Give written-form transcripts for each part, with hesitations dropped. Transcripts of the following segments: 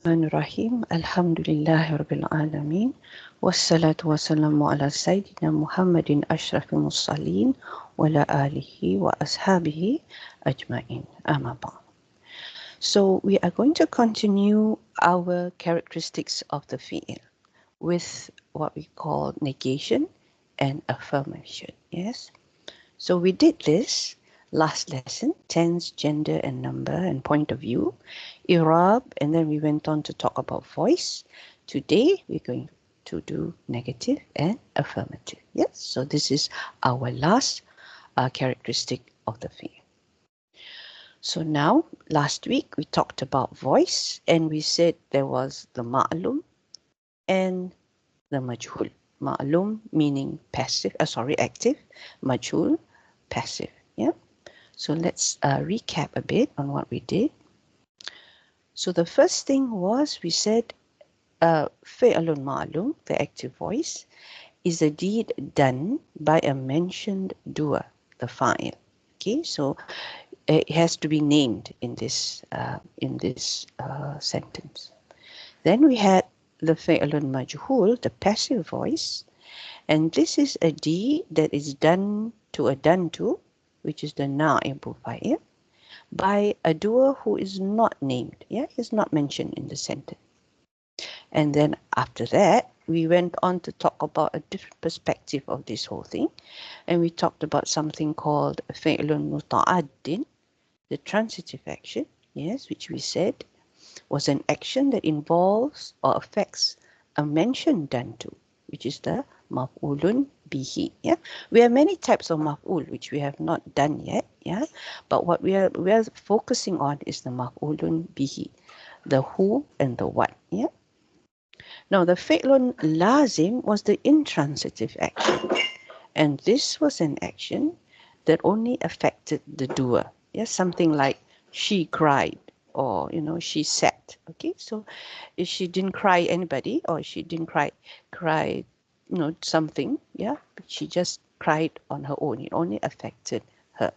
Bismillahirrahmanirrahim. Alhamdulillahi Rabbil Alameen. Wassalatu wassalamu ala Sayyidina Muhammadin Ashrafil Mursaleen wa ala alihi wa ashabihi ajma'in. Amma ba'd. So we are going to continue our characteristics of the fi'il with what we call negation and affirmation. Yes. So we did this last lesson, tense, gender and number and point of view, i'rab, and then we went on to talk about voice. Today we're going to do negative and affirmative. Yes, so this is our last characteristic of the fi'il. So now, last week we talked about voice and we said there was the ma'lum and the majhul. Ma'lum meaning passive, active, majhul, passive. Yeah. So let's recap a bit on what we did. So the first thing was we said fi'lun ma'lum, the active voice, is a deed done by a mentioned doer, the fa'il. Okay, so it has to be named in this sentence. Then we had the fi'lun majhul, the passive voice, and this is a deed that is done to a done to, which is the na'ibu fa'il, by a doer who is not named. Yeah, he's not mentioned in the sentence. And then after that, we went on to talk about a different perspective of this whole thing. And we talked about something called fi'lun muta'addin, the transitive action, yes, which we said was an action that involves or affects a mention done to, which is the maf'ulun bihi. Yeah, we have many types of maf'ul which we have not done yet. Yeah, but what we are focusing on is the maf'ulun bihi, the who and the what. Yeah. Now the fi'lun lazim was the intransitive action, and this was an action that only affected the doer. Yeah, something like she cried, or she sat. Okay, so if she didn't cry anybody, or she didn't cry something, yeah, she just cried on her own. It only affected her.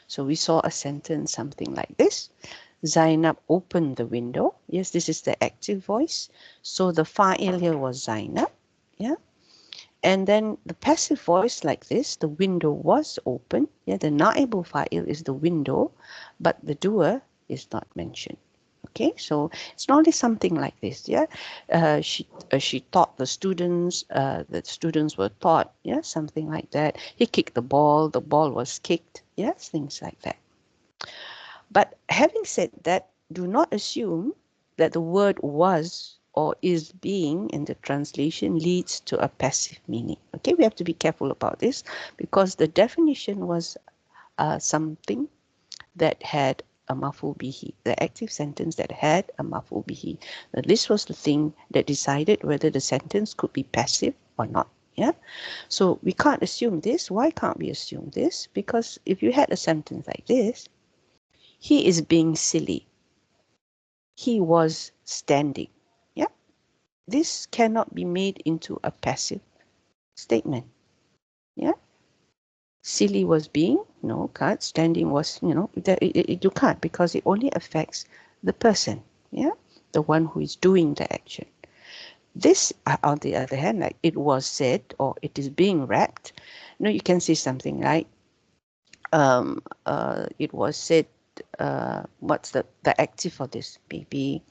So we saw a sentence something like this: Zainab opened the window. Yes, this is the active voice, so the fa'il here was Zainab. Yeah. And then the passive voice like this: the window was open. Yeah, the na'ibu fa'il is the window, but the doer is not mentioned. Okay, so it's not only something like this. Yeah, she taught the students. The students were taught. Yeah, something like that. He kicked the ball. The ball was kicked. Yes, things like that. But having said that, do not assume that the word was or is being in the translation leads to a passive meaning. Okay, we have to be careful about this because the definition was something that had a maf'ul bihi, the active sentence that had a maf'ul bihi. Now, this was the thing that decided whether the sentence could be passive or not. Yeah, so we can't assume this. Why can't we assume this? Because if you had a sentence like this, he is being silly. He was standing. Yeah, this cannot be made into a passive statement. Yeah, silly was being, no, can't. Standing was, you can't, because it only affects the person. Yeah, the one who is doing the action. This, on the other hand, like it was said or it is being wrapped. You can say something like, it was said. What's the active for this? Maybe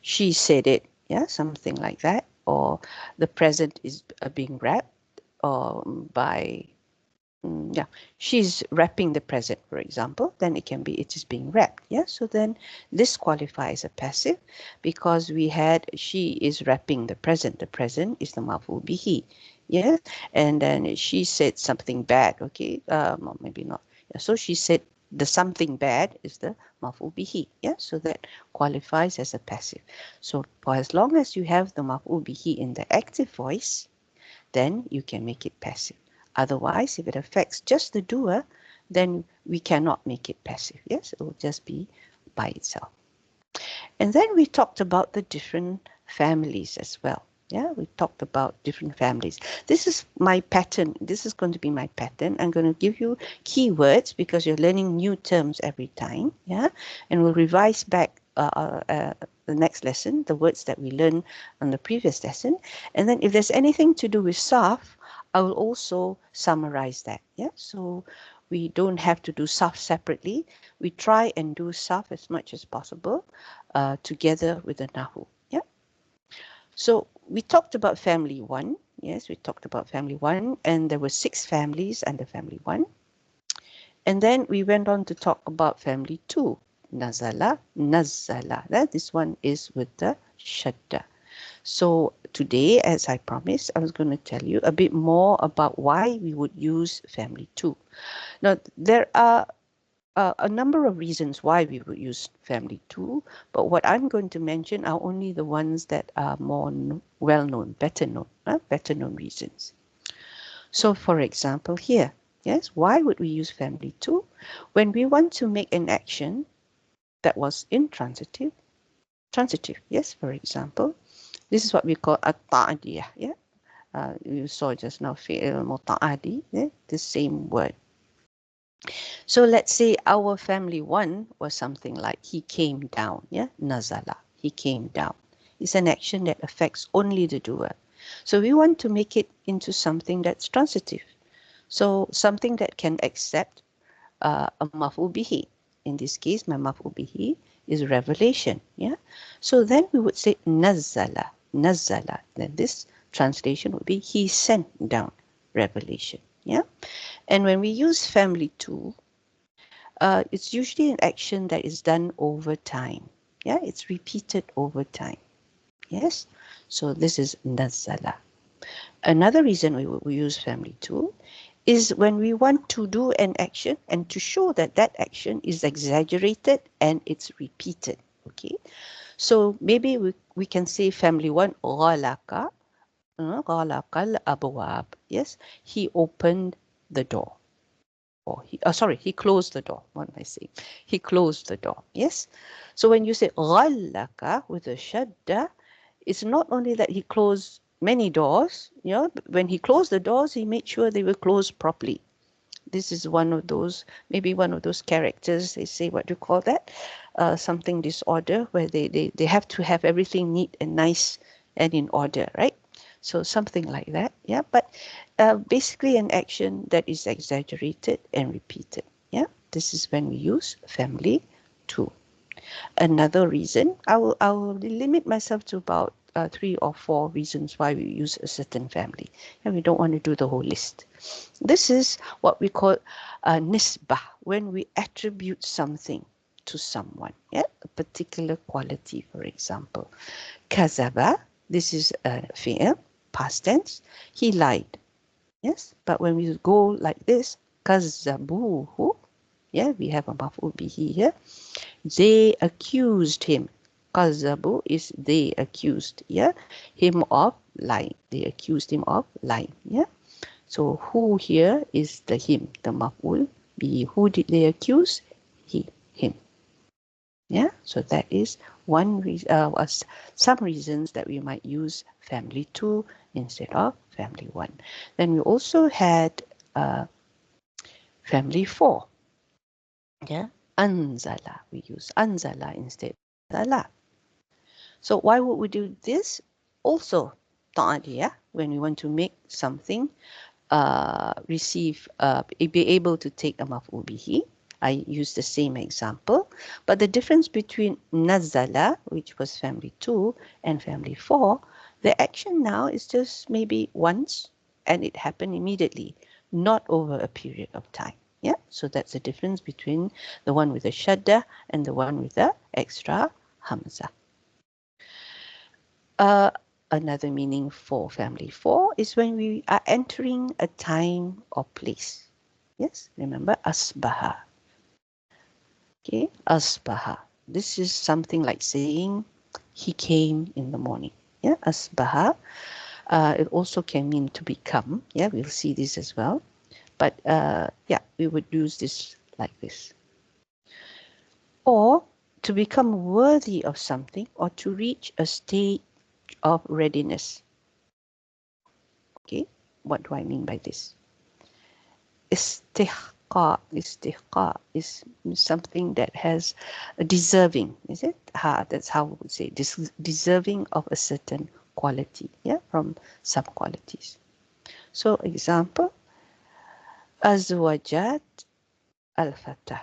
she said it. Yeah, something like that. Or the present is being wrapped by. Yeah, she's wrapping the present, for example. Then it can be it is being wrapped. Yeah, so then this qualifies a passive because we had she is wrapping the present. The present is the maf'ul bihi. Yes, and then she said something bad. Okay, maybe not. Yeah, so she said the something bad is the maf'ul bihi. Yeah, so that qualifies as a passive. So for as long as you have the maf'ul bihi in the active voice, then you can make it passive. Otherwise, if it affects just the doer, then we cannot make it passive. Yes, it will just be by itself. And then we talked about the different families as well. Yeah, we talked about different families. This is my pattern. This is going to be my pattern. I'm going to give you keywords because you're learning new terms every time. Yeah, and we'll revise back the next lesson, the words that we learned on the previous lesson. And then if there's anything to do with sarf, I will also summarize that. Yeah, so we don't have to do sarf separately. We try and do sarf as much as possible together with the nahu. Yeah. So we talked about family 1. Yes, we talked about family 1, and there were 6 families under family 1. And then we went on to talk about family 2. Nazala, Nazala. This one is with the shadda. So today, as I promised, I was going to tell you a bit more about why we would use family 2. Now, there are a number of reasons why we would use family 2, but what I'm going to mention are only the ones that are more well-known, better known reasons. So for example here, yes, why would we use family 2? When we want to make an action that was intransitive, transitive, yes, for example, this is what we call a ta'adiyah, yeah? You saw just now fi'il muta'adi, yeah? The same word. So let's say our family 1 was something like he came down, yeah? Nazala, he came down. It's an action that affects only the doer. So we want to make it into something that's transitive. So something that can accept a maf'ul bihi. In this case, my maf'ul bihi is revelation, yeah? So then we would say nazala, nazala. Then this translation would be he sent down revelation, yeah? And when we use family 2, it's usually an action that is done over time. Yeah, it's repeated over time. Yes, so this is nazala. Another reason we use family 2 is when we want to do an action and to show that that action is exaggerated and it's repeated. Okay, so maybe we can say family 1, ghalaka, ghalaqal abwab. Yes, he opened the door. Or he closed the door. What am I saying? He closed the door. Yes. So when you say ghallaka with a shadda, it's not only that he closed many doors. You know, when he closed the doors, he made sure they were closed properly. This is one of those, maybe one of those characters. They say, what do you call that? Something disorder, where they have to have everything neat and nice and in order, right? So something like that, yeah. But basically an action that is exaggerated and repeated, yeah. This is when we use family 2. Another reason, I will limit myself to about 3 or 4 reasons why we use a certain family, and we don't want to do the whole list. This is what we call nisbah, when we attribute something to someone, yeah, a particular quality. For example, kazaba, this is a fi'il, past tense, he lied. Yes, but when we go like this, kazabuhu, yeah, we have a maf'ul bihi here. They accused him. Kazabu is they accused, yeah, him of lying. They accused him of lying, yeah. So who here is the him, the maf'ul bihi. Who did they accuse? He, him. Yeah, so that is one reason, some reasons that we might use family 2 instead of family 1. Then we also had family 4. Yeah, anzala. We use anzala instead of zala. So why would we do this? Also, ta'adiyah, when we want to make something be able to take a maf'ul bihi. I use the same example, but the difference between nazala, which was family 2, and family 4, the action now is just maybe once and it happened immediately, not over a period of time. Yeah, so that's the difference between the one with the shadda and the one with the extra hamza. Another meaning for family 4 is when we are entering a time or place. Yes, remember asbaha. Okay, asbaha. This is something like saying he came in the morning. Yeah, asbaha. It also can mean to become. Yeah, we'll see this as well. But yeah, we would use this like this. Or to become worthy of something, or to reach a state of readiness. Okay, what do I mean by this? Istihqa is something that has a deserving, is it? That's how we would say, deserving of a certain quality, yeah, from some qualities. So example, azwajat al-fatah,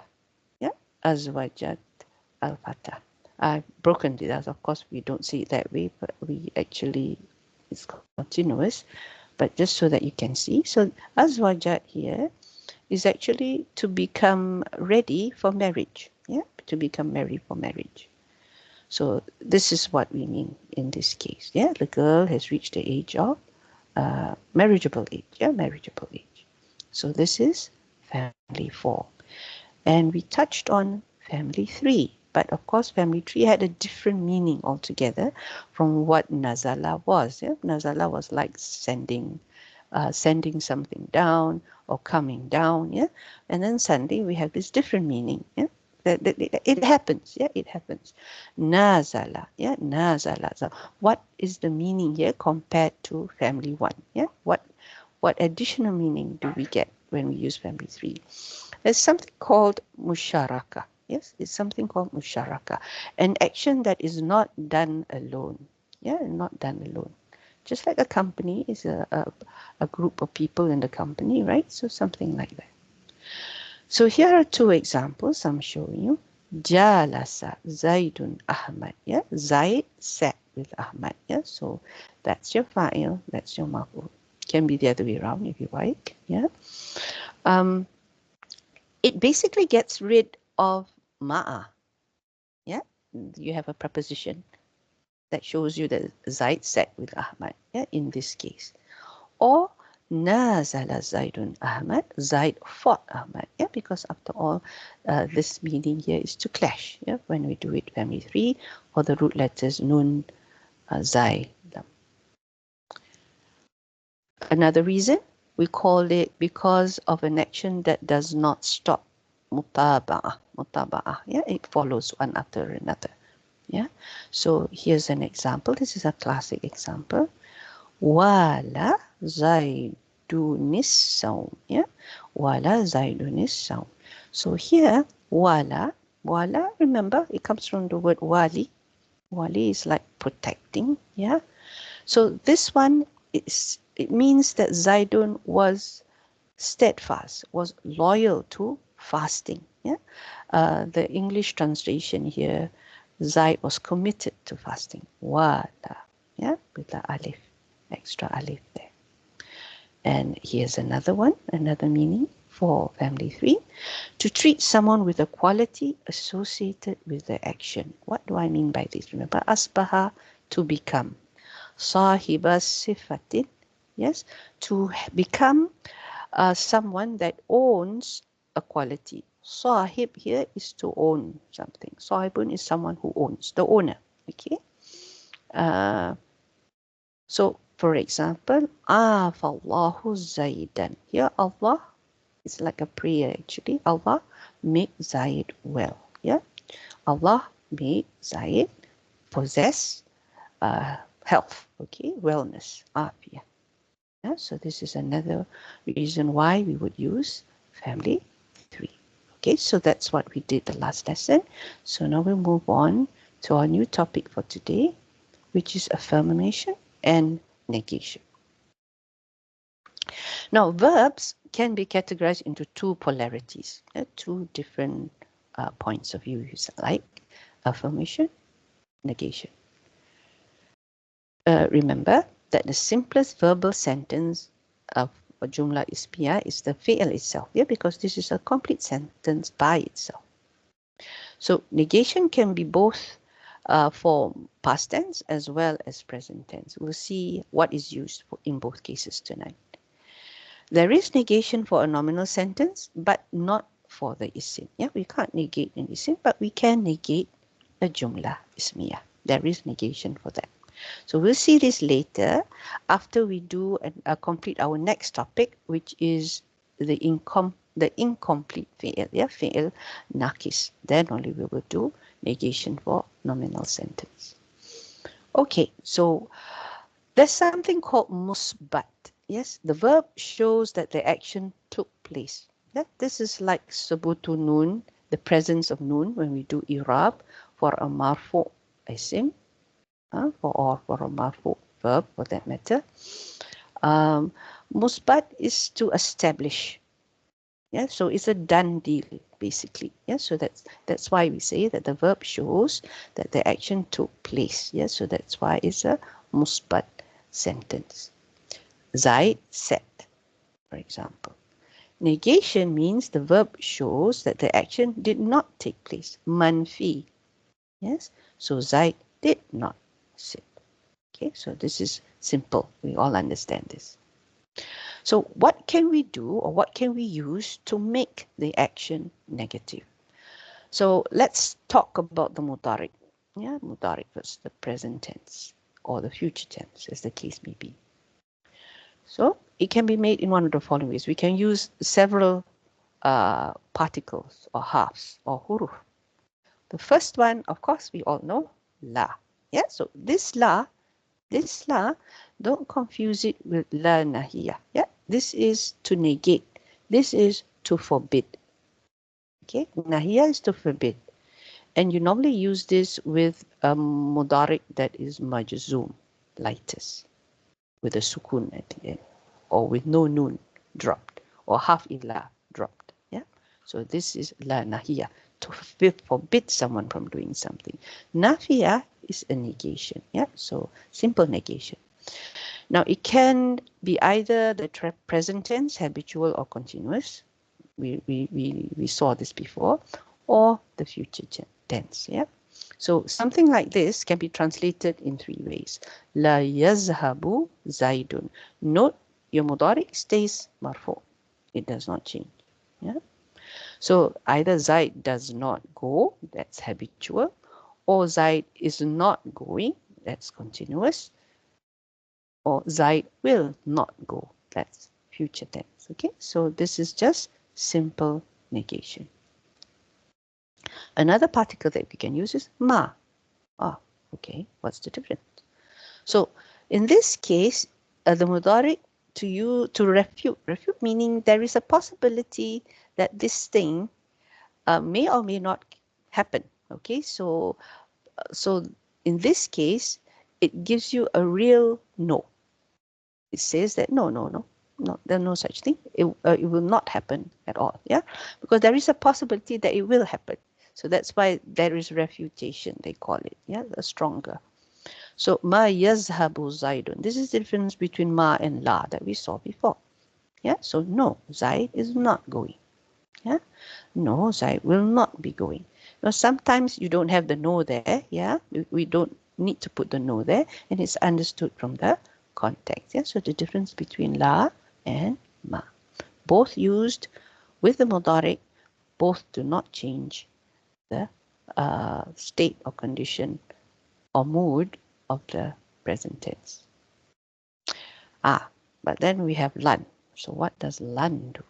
yeah, azwajat al-fatah. I've broken it out. Of course, we don't see it that way, but we actually, it's continuous, but just so that you can see. So azwajat here is actually to become ready for marriage, yeah, to become married for marriage. So this is what we mean in this case, yeah, the girl has reached the age of marriageable age, yeah, marriageable age. So this is family 4. And we touched on family 3, but of course family 3 had a different meaning altogether from what nazala was. Yeah? Nazala was like sending something down or coming down, yeah. And then suddenly we have this different meaning, yeah. It happens, yeah, it happens. Nazala, yeah, nazala. So what is the meaning here compared to family 1? Yeah, what additional meaning do we get when we use family 3? There's something called musharaka. Yes, it's something called musharaka, an action that is not done alone. Yeah, not done alone. Just like a company is a group of people in the company, right? So something like that. So here are 2 examples I'm showing you. Jalasa Zaidun Ahmad. Yeah, Zaid sat with Ahmad. Yeah, so that's your fa'il, that's your maf'ul. Can be the other way around if you like. Yeah. It basically gets rid of ma'a. Yeah, you have a preposition that shows you that Zaid sat with Ahmad. Yeah, in this case. Or Nazala Zaidun Ahmad, Zaid fought Ahmad. Yeah, because after all, this meaning here is to clash. Yeah, when we do it family 3 or the root letters nun, zai. Another reason, we call it because of an action that does not stop. Mutaba'ah. Yeah, it follows one after another. Yeah, so here's an example. This is a classic example. Wala Zaidunis Saum. Yeah, Wala Zaidunis Saum. So here, Wala, remember, it comes from the word Wali. Wali is like protecting. Yeah, so this one it means that Zaidun was steadfast, was loyal to fasting. Yeah, the English translation here, Zaid was committed to fasting. Wala, yeah, with the alif, extra alif there. And here's another one, another meaning for family 3, to treat someone with a quality associated with the action. What do I mean by this? Remember, asbaha, to become. Sahiba sifatin, yes, to become someone that owns a quality. Sahib here is to own something. Sahibun is someone who owns, the owner. Okay. So, for example, Afallahu Zaidan. Here, Allah is like a prayer actually. Allah make Zaid well. Yeah. Allah made Zaid possess health. Okay, wellness, afia. Yeah, so this is another reason why we would use family 3. Okay, so that's what we did the last lesson. So now we'll move on to our new topic for today, which is affirmation and negation. Now, verbs can be categorized into 2 polarities, 2 different points of view, like affirmation, negation. Remember that the simplest verbal sentence of a jumla ismiyah is the fi'l itself, yeah, because this is a complete sentence by itself. So negation can be both for past tense as well as present tense. We'll see what is used in both cases tonight. There is negation for a nominal sentence, but not for the isim. Yeah, we can't negate an isim, but we can negate a jumla ismiyah. There is negation for that. So we'll see this later after we do complete our next topic, which is the incomplete fi'il, yeah, fi'il nakis. Then only we will do negation for nominal sentence. Okay, so there's something called musbat. Yes, the verb shows that the action took place. Yeah? This is like subutu nun, the presence of nun when we do i'rab for a marfu isim, or a marfu verb for that matter. Musbat is to establish. Yeah, so it's a done deal basically. Yeah, so that's why we say that the verb shows that the action took place. Yeah, so that's why it's a musbat sentence. Zaid said, for example. Negation means the verb shows that the action did not take place. Manfi. Yes, so Zaid did not sit. Okay, so this is simple. We all understand this. So what can we do or what can we use to make the action negative? So let's talk about the mudhari. Yeah, mudhari was the present tense or the future tense, as the case may be. So it can be made in one of the following ways. We can use several particles or halves or huruf. The first one, of course, we all know, la. Yeah, so this la, don't confuse it with la nahiya. Yeah, this is to negate. This is to forbid. Okay, nahiya is to forbid. And you normally use this with a mudhari that is majzoom, lightest, with a sukun at the end, or with no nun dropped, or half ila dropped. Yeah. So this is la nahiya, to forbid someone from doing something. Nafiya is a negation. Yeah. So simple negation. Now it can be either the present tense, habitual or continuous. We saw this before, or the future tense. Yeah. So something like this can be translated in three ways. La yazhabu zaidun. Note your mudari stays marfu. It does not change. Yeah. So either Zaid does not go, that's habitual, or Zaid is not going, that's continuous, or Zaid will not go, that's future tense. Okay, so this is just simple negation. Another particle that we can use is ma. Ah, okay, what's the difference? So in this case, the mudari to refute meaning there is a possibility that this thing may or may not happen. Okay, so in this case, it gives you a real no. It says that no, there's no such thing. It will not happen at all. Yeah, because there is a possibility that it will happen. So that's why there is refutation, they call it. Yeah, the stronger. So ma yazhabu zaidun. This is the difference between ma and la that we saw before. Yeah, so no, Zaid is not going. Yeah, no, Zaid will not be going. Now sometimes you don't have the no there. Yeah, we don't need to put the no there, and it's understood from the context. Yeah, so the difference between la and ma, both used with the mudari, both do not change the state or condition or mood of the present tense. But then we have lan. So what does lan do?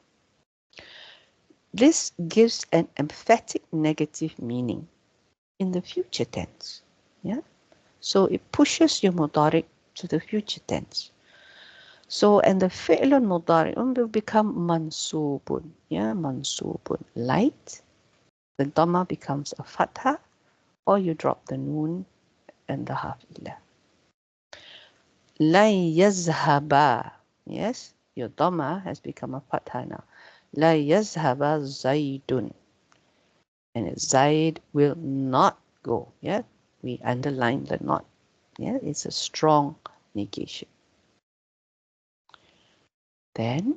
This gives an emphatic negative meaning in the future tense. Yeah. So it pushes your mudari to the future tense. So, and the fi'lun mudari'un will become mansubun. Yeah, mansubun. Light. The dhamma becomes a fatha, or you drop the noon and the half ila. La yazhaba. Yes, your dhamma has become a fatha now. La yazhaba zaidun. And Zaid will not go. Yeah, we underline the not. Yeah, it's a strong negation. Then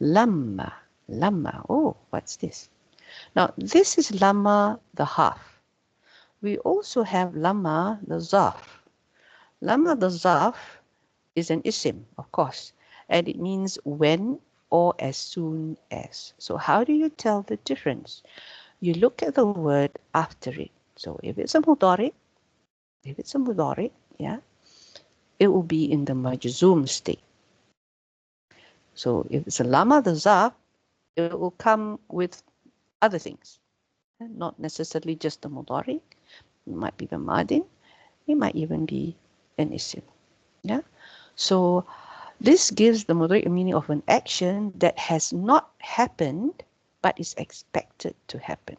lamma. Lamma. Oh, what's this? Now, this is lamma the half. We also have lamma the zarf. Lamma the zarf is an isim, of course, and it means when or as soon as. So how do you tell the difference? You look at the word after it. So if it's a mudari, yeah, it will be in the majzoom state. So if it's a lamma the zarf, it will come with other things, not necessarily just the mudari. It might be the madin. It might even be an isim. Yeah. So This gives the mudari a meaning of an action that has not happened but is expected to happen.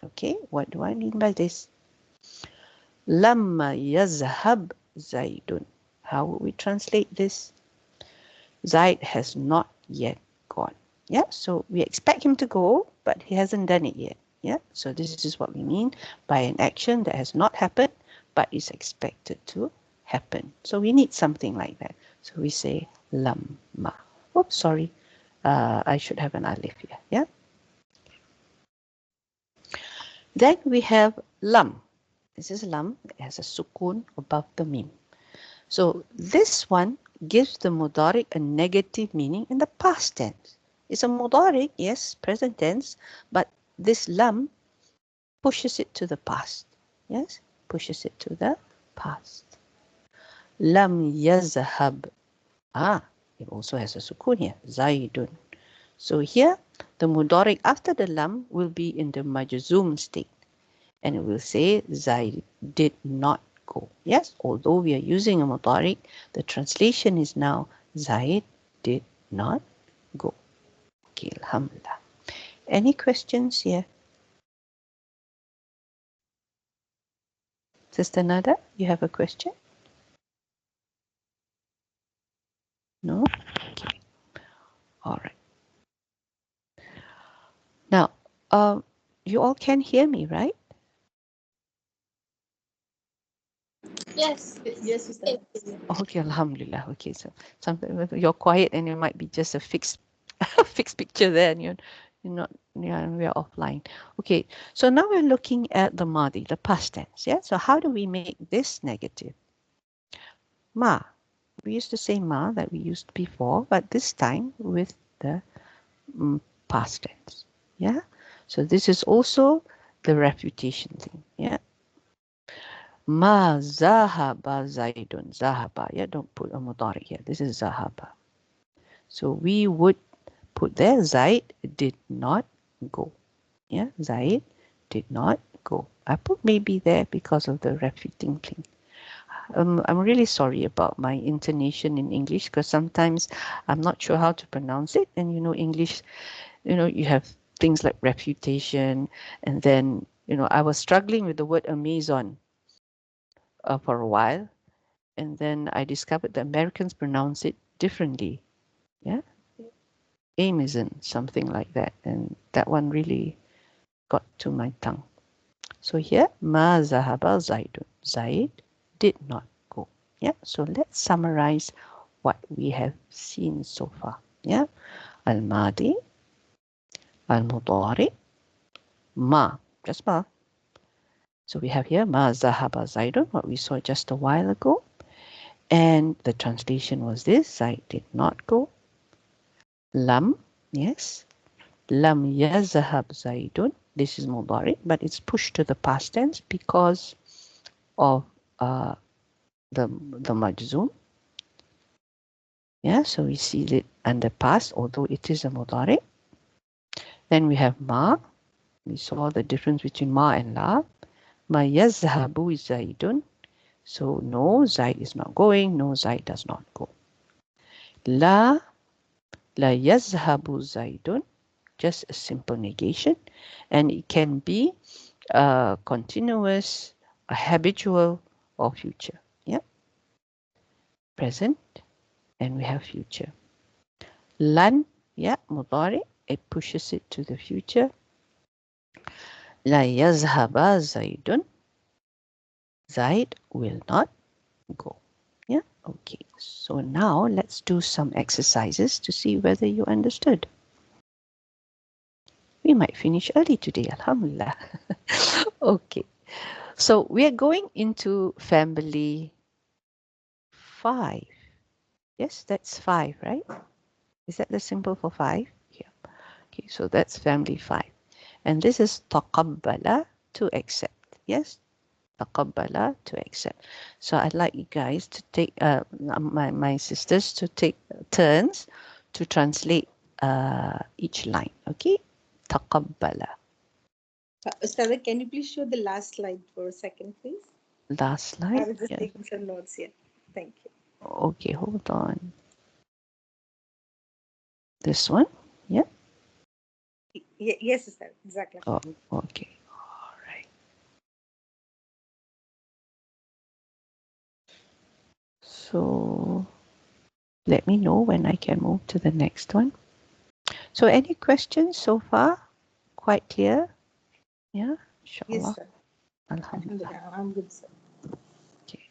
Okay, what do I mean by this? Lamma yazhab Zaidun. How would we translate this? Zaid has not yet gone. Yeah, so we expect him to go, but he hasn't done it yet. Yeah, so this is what we mean by an action that has not happened, but is expected to happen. So we need something like that. So we say lamma. Oops, sorry. I should have an alif here. Yeah. Then we have lam. This is lam. It has a sukun above the mim. So this one gives the mudari a negative meaning in the past tense. It's a mudari, yes, present tense, but this lam pushes it to the past. Yes, pushes it to the past. Lam yazhab. It also has a sukun here. Zaidun. So here, the mudari after the lam will be in the majzum state. And it will say Zaid did not go. Yes, although we are using a mudari, the translation is now Zaid did not go. Okay, alhamdulillah. Any questions here? Sister Nada, you have a question? No? Okay. All right. Now, you all can hear me, right? Yes. Yes, Ustaz. Okay, alhamdulillah. Okay, so something you're quiet and it might be just a fixed fixed picture there and you're not, yeah, we are offline. Okay, so now we're looking at the madi, the past tense. Yeah, so how do we make this negative? Ma. We used to say ma that we used before, but this time with the past tense. Yeah, so this is also the refutation thing. Yeah. Ma zahaba Zaidun. Zahaba. Yeah, don't put a mudari here. This is zahaba. So we would put there Zaid did not go. Yeah, Zaid did not go. I put maybe there because of the refuting thing. I'm really sorry about my intonation in English because sometimes I'm not sure how to pronounce it. And English, you have things like refutation. And then, I was struggling with the word Amazon for a while. And then I discovered that Americans pronounce it differently. Yeah, Amazon, something like that. And that one really got to my tongue. So here, ma zahaba Zaidun. Zaid did not go. Yeah, so let's summarize what we have seen so far. Yeah, al-madi, al-mudari, ma, just ma. So we have here ma zahaba Zaidun, what we saw just a while ago. And the translation was this: Zaid did not go. Lam, yes. Lam yazhab Zaidun. This is mudari, but it's pushed to the past tense because of the majzum. Yeah, so we see it under past, although it is a mudari. Then we have ma. We saw the difference between ma and la. Ma yazhabu Zaidun. So no, Zaid is not going. No, Zaid does not go. La yazhabu Zaidun. Just a simple negation. And it can be continuous, a habitual, or future. Yeah. Present, and we have future. Lan, yeah, mudari, it pushes it to the future. La yazhaba Zaidun. Zaid will not go. Yeah, okay. So now let's do some exercises to see whether you understood. We might finish early today, alhamdulillah. Okay. So we are going into family 5. Yes, that's 5, right? Is that the symbol for 5? Yeah. Okay, so that's family 5. And this is taqabbala, to accept. Yes, taqabbala, to accept. So I'd like you guys to take, my sisters to take turns to translate each line. Okay, taqabbala. Ustaza, can you please show the last slide for a second, please? Last I slide. was just Yes. taking some notes here. Thank you. Okay, hold on. This one? Yeah. Yes, sister. Exactly. Oh, okay. All right. So let me know when I can move to the next one. So any questions so far? Quite clear? Yeah, Yes, inshallah. sir. Alhamdulillah. Alhamdulillah. I'm good, sir. Okay.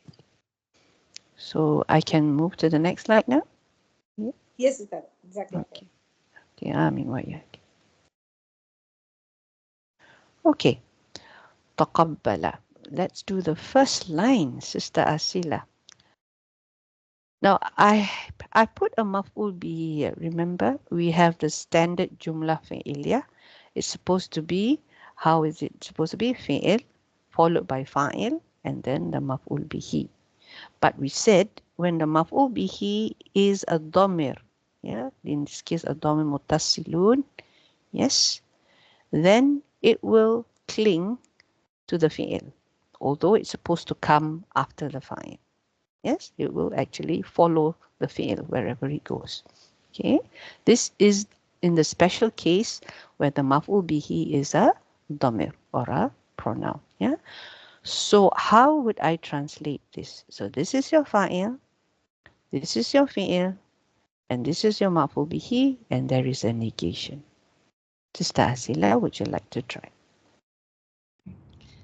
So I can move to the next slide now? Yeah. Yes, sister. Exactly. Okay. Okay, Amin wa iyyak. Okay. Taqabbala. Let's do the first line, Sister Asila. Now, I put a maf'ul bihi here. Remember, we have the standard jumlah fi'iliyah. It's supposed to be, how is it supposed to be? Fi'il, followed by fa'il, and then the maf'ul bihi. But we said, when the maf'ul bihi is a dhamir, yeah, in this case, a dhamir mutasilun, yes, then it will cling to the fi'il, although it's supposed to come after the fa'il. Yes, it will actually follow the fi'il wherever it goes. Okay, this is in the special case where the maf'ul bihi is a dhamir or a pronoun. Yeah. So how would I translate this? So this is your fa'il, this is your fi'il, and this is your maf'ul bihi, and there is a negation. Sister Asila, would you like to try?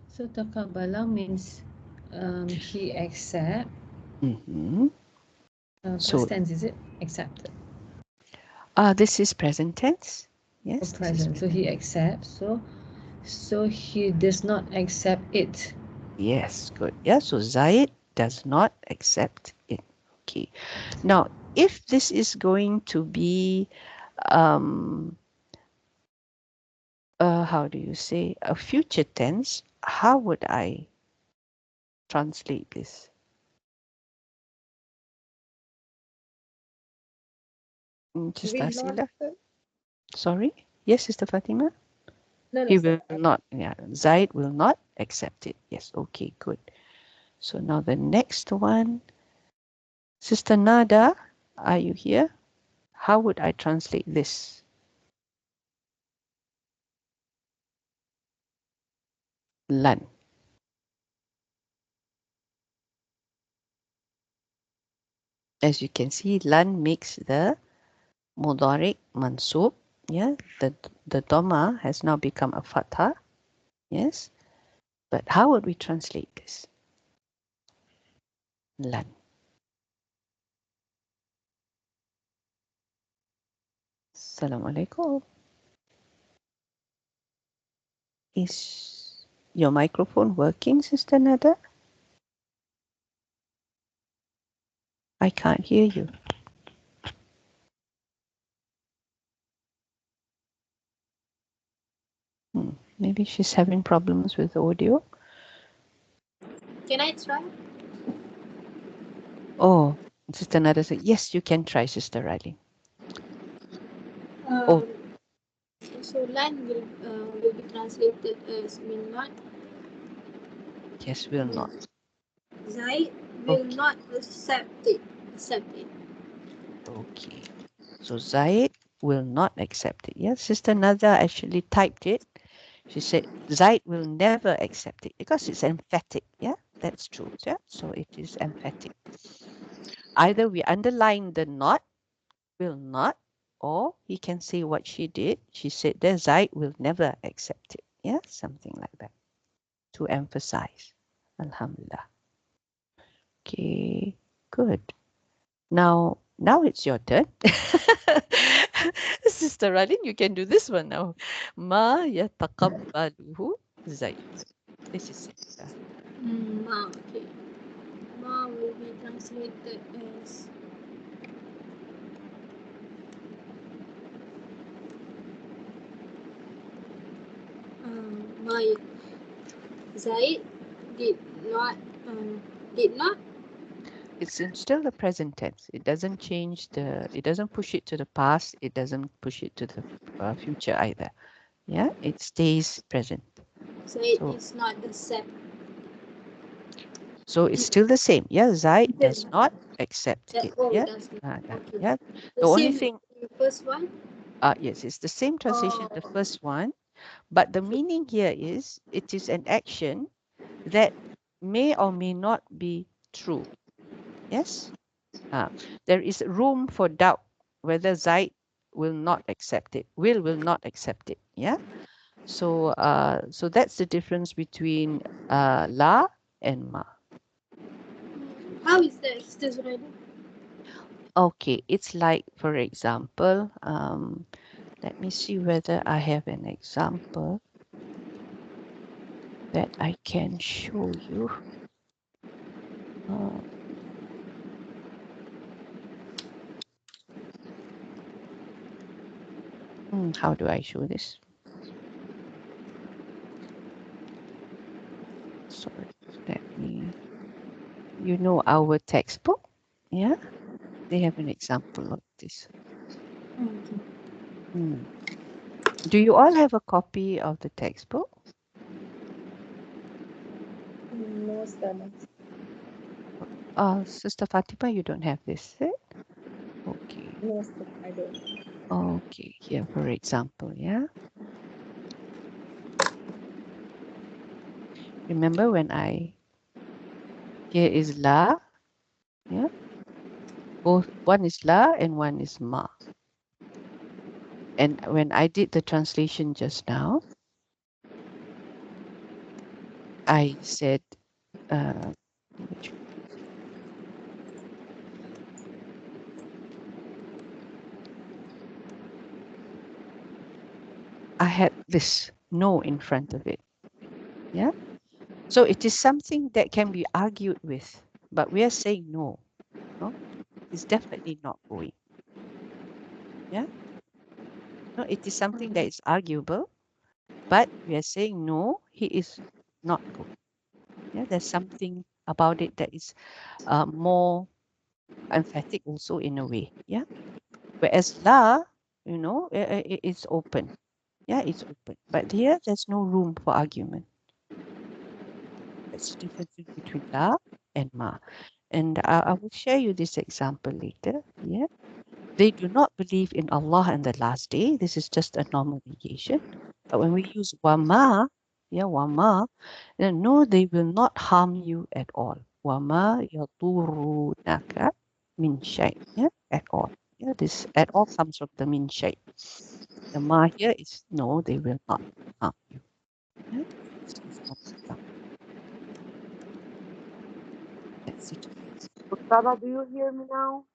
So Takabala means he accept. Mm-hmm. Past So tense, is it? Accepted. this is present tense. Or Yes, this is present. So he accepts. So he does not accept it. yes, good. Yeah, so Zaid does not accept it. Okay. Now, if this is going to be, um, how do you say, a future tense, how would I translate this? Sister Will not, Asila? sir? Sorry? Yes, Sister Fatima? No, no, He sir. will not, yeah, Zaid will not accept it. Yes, okay, good. So now the next one, Sister Nada, are you here? How would I translate this? Lan. As you can see, lan makes the mudhari mansub. Yeah, the dhamma has now become a fatha. Yes, but how would we translate this? Lan. Assalamu alaikum. Is your microphone working, Sister Nada? I can't hear you. Maybe she's having problems with audio. Can I try? Oh, Sister Nada said, yes, you can try, Sister Riley. Oh, Um, so land will be translated as will not. yes, will not. Zai will Okay, not accept it. Accept it. okay. So Zaid will not accept it. Yes, Sister Nada actually typed it. She said Zaid will never accept it because it's emphatic. Yeah, that's true. Yeah, so it is emphatic. Either we underline the not, will not, or he can say what she did. She said that Zaid will never accept it. Yeah, something like that to emphasize. Alhamdulillah. Okay, good. Now it's your turn. Sister Ralin, you can do this one now. Ma yataqabbaluhu Zaid. This is it. Ma. Okay. Ma will be translated as my Zaid did not did not. It's in still the present tense. It doesn't change it doesn't push it to the past. It doesn't push it to the future either. Yeah, it stays present. Zaid So, is not accept. so it's still the same. Yeah, Zaid does not accept That it. oh Yeah, does not. Okay. yeah. The The only same thing. The first one. Yes, it's the same translation, the Oh. first one, but the meaning here is it is an action that may or may not be true. Yes? Uh, there is room for doubt whether Zaid will not accept it, will not accept it. Yeah? So that's the difference between la and ma. How is that, Sister Zuraida? Okay, it's like, for example, let me see whether I have an example that I can show you. Uh, how do I show this? Sorry, let me. You know our textbook? Yeah, they have an example of this. Okay. Hmm. Do you all have a copy of the textbook? No, Stella. Sister Fatima, you don't have this, is it? Okay. No, Stella, I don't. Okay, here for example, yeah. Remember when here is la, yeah. Both one is la and one is ma. And when I did the translation just now, I said, which I had this no in front of it. Yeah. So it is something that can be argued with, but we are saying no. No, it's definitely not going. Yeah. No, it is something that is arguable, but we are saying no, he is not going. Yeah, there's something about it that is more emphatic also in a way. Yeah. Whereas la, it's open. Yeah, it's open. But here, there's no room for argument. That's the difference between la and ma. And I will share you this example later. Yeah. They do not believe in Allah and the last day. This is just a normal negation. But when we use wama, yeah, wama, then no, they will not harm you at all. Wama yadurunaka min shay. Yeah, at all. Yeah, this at all comes from the min shay. The ma here is no, they will not harm you. Yeah, this is one example. That's it. Ustadha, do you hear me now?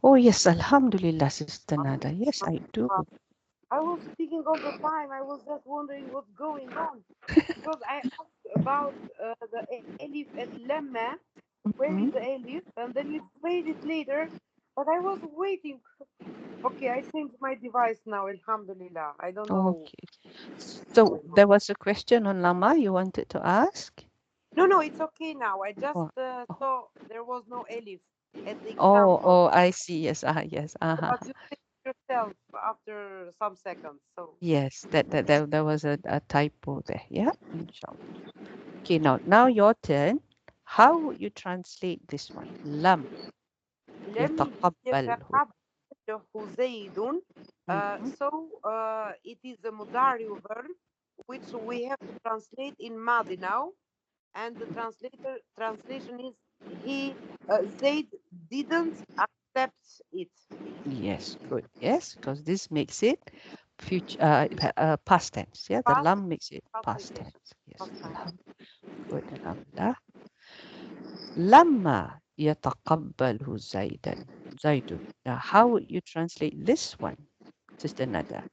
Oh yes, Alhamdulillah, Sister Nada. Yes, I do. Uh, I was speaking all the time. I was just wondering what's going on because I asked about the Elif at Lemma. Where is Mhm. the Elif? And then you explained it later, but I was waiting. Okay, I changed my device now. Alhamdulillah. I don't know. Okay. So there was a question on Lama you wanted to ask? No, it's okay now. I just Oh, oh, saw there was no Elif at the oh, example, oh, I see. Yes, yes. but you said it yourself after some seconds. So Yes, that was a typo there. Yeah, inshallah. Okay, now your turn. How would you translate this one? Lam لم يتقبله. يتقبله زيد. Mhm. It is a mudari verb which we have to translate in Madi now, and the translation is he Zaid didn't accept it. Yes, good. Yes, because this makes it future past tense. Yeah, the Past lam makes it past past negation. tense. Yes, Past time. good. Alhamdulillah. لما يتقبله زيد. Now, how would you translate this one, Sister Nada?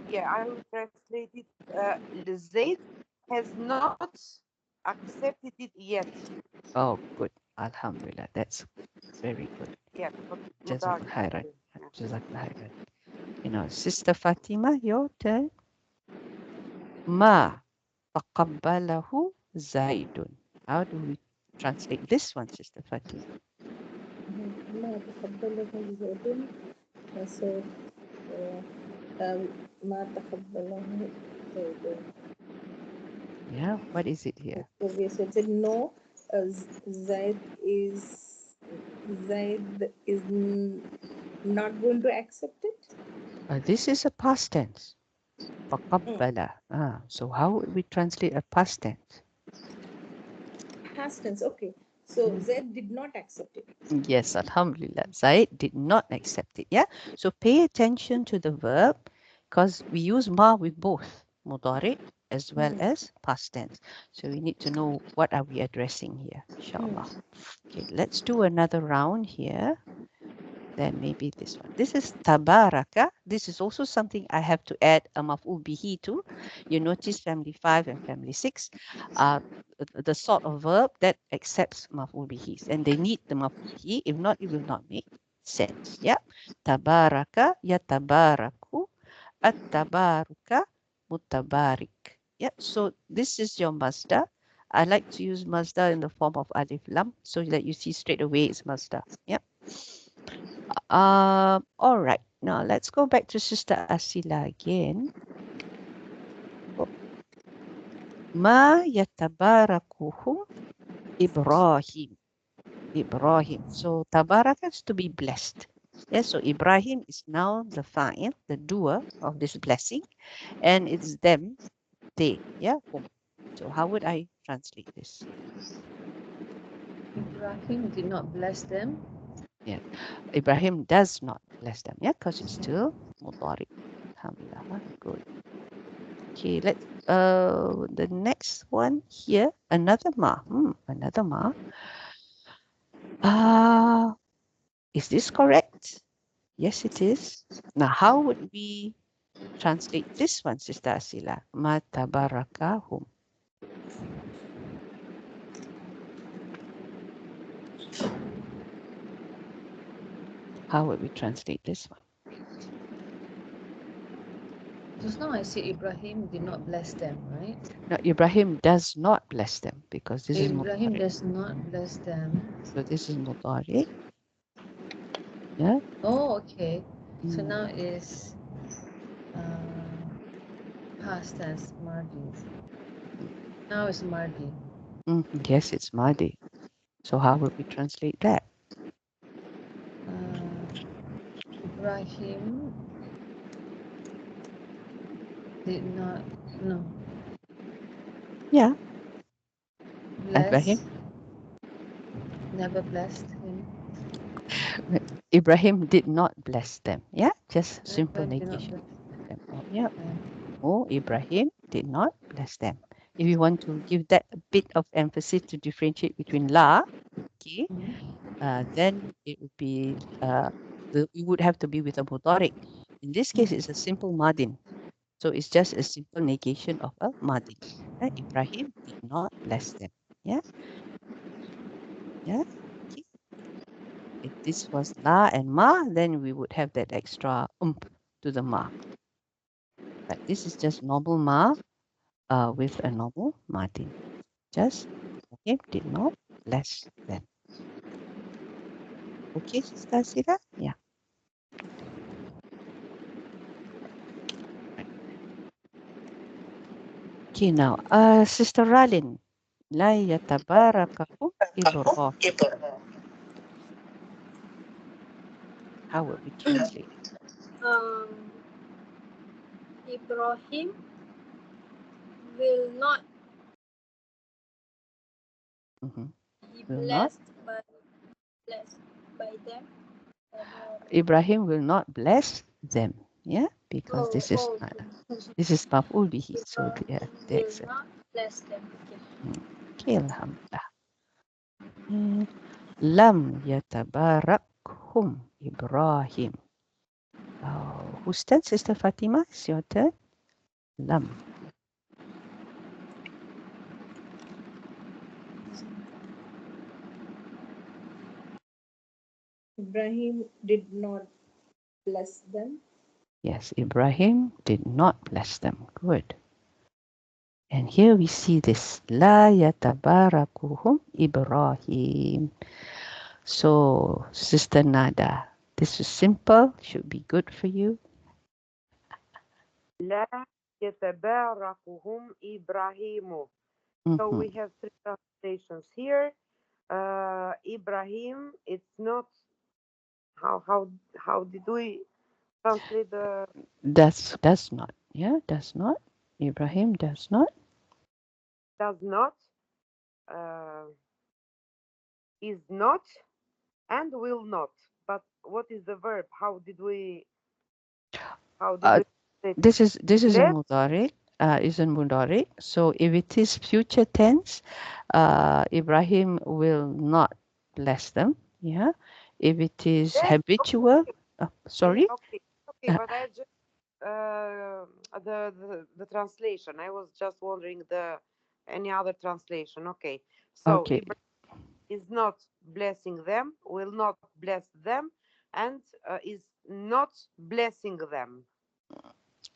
Yeah, I will translate it. Zaid has not accepted it yet. Oh, good. Alhamdulillah. That's very good. Yeah, but mudari. Jazakallah khairan. Yeah. Jazakallah khairan. Sister Fatima, your turn. ما تقبله زيد. How do we translate this one, Sister Fatima? ما تقبله زيد. So, ما تقبله زيد. Yeah, what is it here? So we said no. Zaid is Zaid is Not going to accept it? This is a past tense. فقبل. So how would we translate a past tense? Past tense. Okay. So Z did not accept it. Yes, Alhamdulillah. Zaid did not accept it. Yeah. So pay attention to the verb because we use ma with both mudari as well as past tense. So we need to know what are we addressing here, inshallah. Okay, let's do another round here. Then maybe this one. This is tabaraka. This is also something I have to add a maf'ul bihi to. You notice family 5 and family 6 are the sort of verb that accepts maf'ul bihis, and they need the maf'ul bihi. If not, it will not make sense. Yeah. Tabaraka yatabaraku at-tabaruka mutabarik. Yeah. So this is your masdar. I like to use masdar in the form of alif lam so that you see straight away it's masdar. Yeah. All right. Now let's go back to Sister Asila again. Oh, Ma yatabarakuhum Ibrahim. Ibrahim. So tabarak is to be blessed. Yes, so Ibrahim is now the fa'il, the doer of this blessing, and it's them, they. Yeah. Hum. So how would I translate this? Ibrahim did not bless them. Yeah. Ibrahim does not bless them. Yeah, because it's still mudari. Alhamdulillah. Good. Okay, let's the next one here, another ma. Another ma. Is this correct? Yes, it is. Now, how would we translate this one, Sister Asila? Ma tabarakahum. How would we translate this one? Just now I said Ibrahim did not bless them, right? No, Ibrahim does not bless them because this is Ibrahim mudari. does not bless them. So this is mudari. Yeah. Oh, okay. So Mm. now is past tense, Mardi. Now it's Mardi. Yes, it's madi. So how would we translate that? Ibrahim did not, no, Yeah. bless, Ibrahim. never blessed him. Ibrahim did not bless them. Yeah, just simple Ibrahim did not negation. bless Them. Oh, yeah. them. Oh, Ibrahim did not bless them. If you want to give that a bit of emphasis to differentiate between la, okay, then it would be it would have to be with a mudari. In this case, it's a simple madin. So it's just a simple negation of a madin. Ibrahim did not bless them. Yeah, yeah. Okay. If this was la and ma, then we would have that extra to the ma. But this is just normal ma with a normal madin. Just him did not bless them. Okay, Sister Sira? Yeah. Okay, now, Sister Ralin, la yatabarakahu Ibrahim. How would we translate it? Ibrahim will not Mhm. be Will not. blessed by them. Ibrahim will not bless them. Yeah, because this is maf'ul bihi. So they Will accept. not bless them. Okay. Okay, alhamdulillah. Lam yatabarakhum Ibrahim. Whose turn, Sister Fatima? It's your turn. Lam. Ibrahim did not bless them. Yes, Ibrahim did not bless them. Good. And here we see this. La yatabarakuhum Ibrahim. So, Sister Nada, this is simple, should be good for you. لا يتباركهم إبراهيم. So we have three translations here. Ibrahim, it's not How did we translate the Does not. Yeah, does not. Ibrahim does not. does not, uh, is not, and will not? But what is the verb? How did we Uh, translate it? this is a Bless. mudari. Is a mudari. So if it is future tense, Ibrahim will not bless them. Yeah. If it is Bless. habitual, Yeah, sorry. okay, Uh, but I just the translation. I was just wondering the any other translation. Okay, so okay. Ibrahim is not blessing them, will not bless them, and is not blessing them.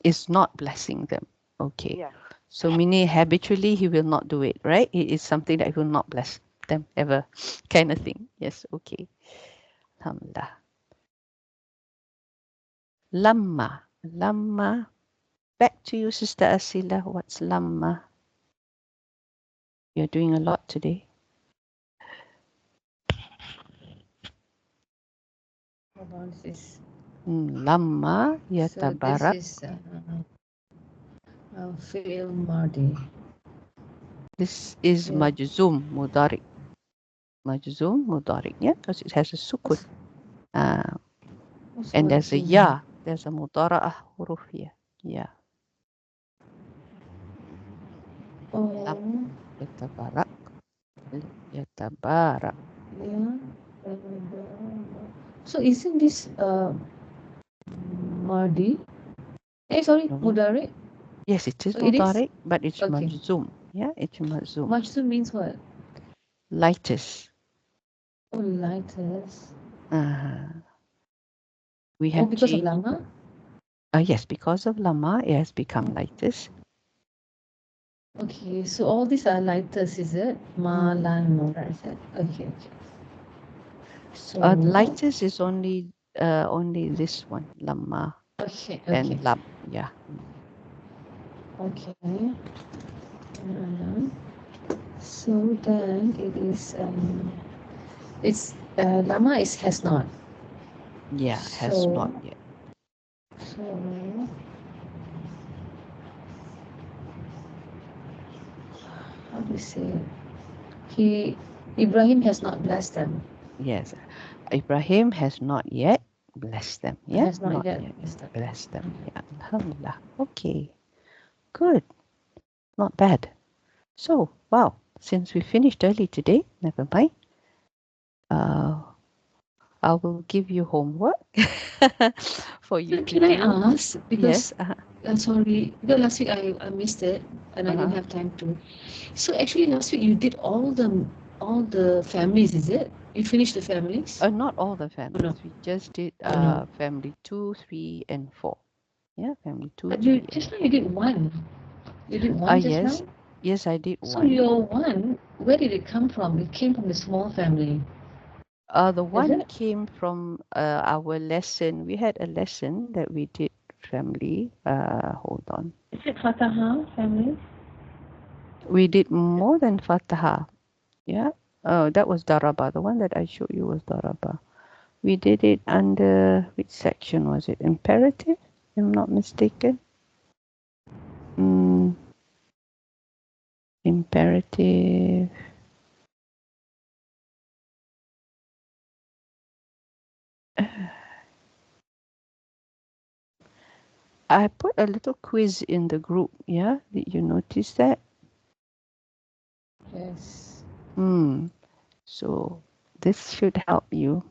Is not blessing them. Okay. Yeah. So meaning habitually he will not do it, right? It is something that he will not bless them ever, kind of thing. Yes. Okay. Alhamdulillah. Lamma. Lamma. Back to you, Sister Asila. What's lamma? You're doing a lot today. Hold on, sis. Lamma So this yatabarak. is fi'il madi. This is Yeah. majzum mudari. Majzum mudari. Yeah, because it has a sukun. What's And there's a majzum? ya. There's a mudara'ah huruf here. Yeah. Lam Oh, yatabarak. Yatabarak. yeah. So isn't this madi? Sorry, No. mudari. Yes, it is Oh, it is. mudari, but it's Okay. majzum. Yeah, it's majzum. Majzum means what? Lightest. Oh, lightest. We Oh, have because of changed. lama. Yes, because of lama, it has become lightest. Okay, so all these are lightest, is it? Ma, lan, nora, is it? Okay, okay. So Lightest is only this one, lama okay, and okay, lam. Yeah. okay. So then it is it's lama is has not. Yeah, has So not yet. so how do you say it? Ibrahim has not blessed them. Yes. Ibrahim has not yet blessed them. Yeah, Has not yet blessed them. blessed them. Yeah, alhamdulillah. Okay, good. Not bad. So, wow, since we finished early today, never mind. I will give you homework for you So to can I do. ask, because Yes. sorry, because last week I missed it and I didn't have time to. So actually last week you did all the families, is it? You finished the families? Not all the families. No. We just did No. family 2, 3, and 4. Yeah, family 2, But you 3, and just now you did one. You did 4. one just Yes. now? Yes, I did So one. your one, where did it come from? It came from the small family. The Is one it? came from our lesson. We had a lesson that we did family. Hold on. Is it Fataha family? We did more than Fataha. Yeah. Oh, that was Daraba. The one that I showed you was Daraba. We did it under which section was it? Imperative, if I'm not mistaken. Imperative. I put a little quiz in the group. Yeah, did you notice that? Yes. So this should help you.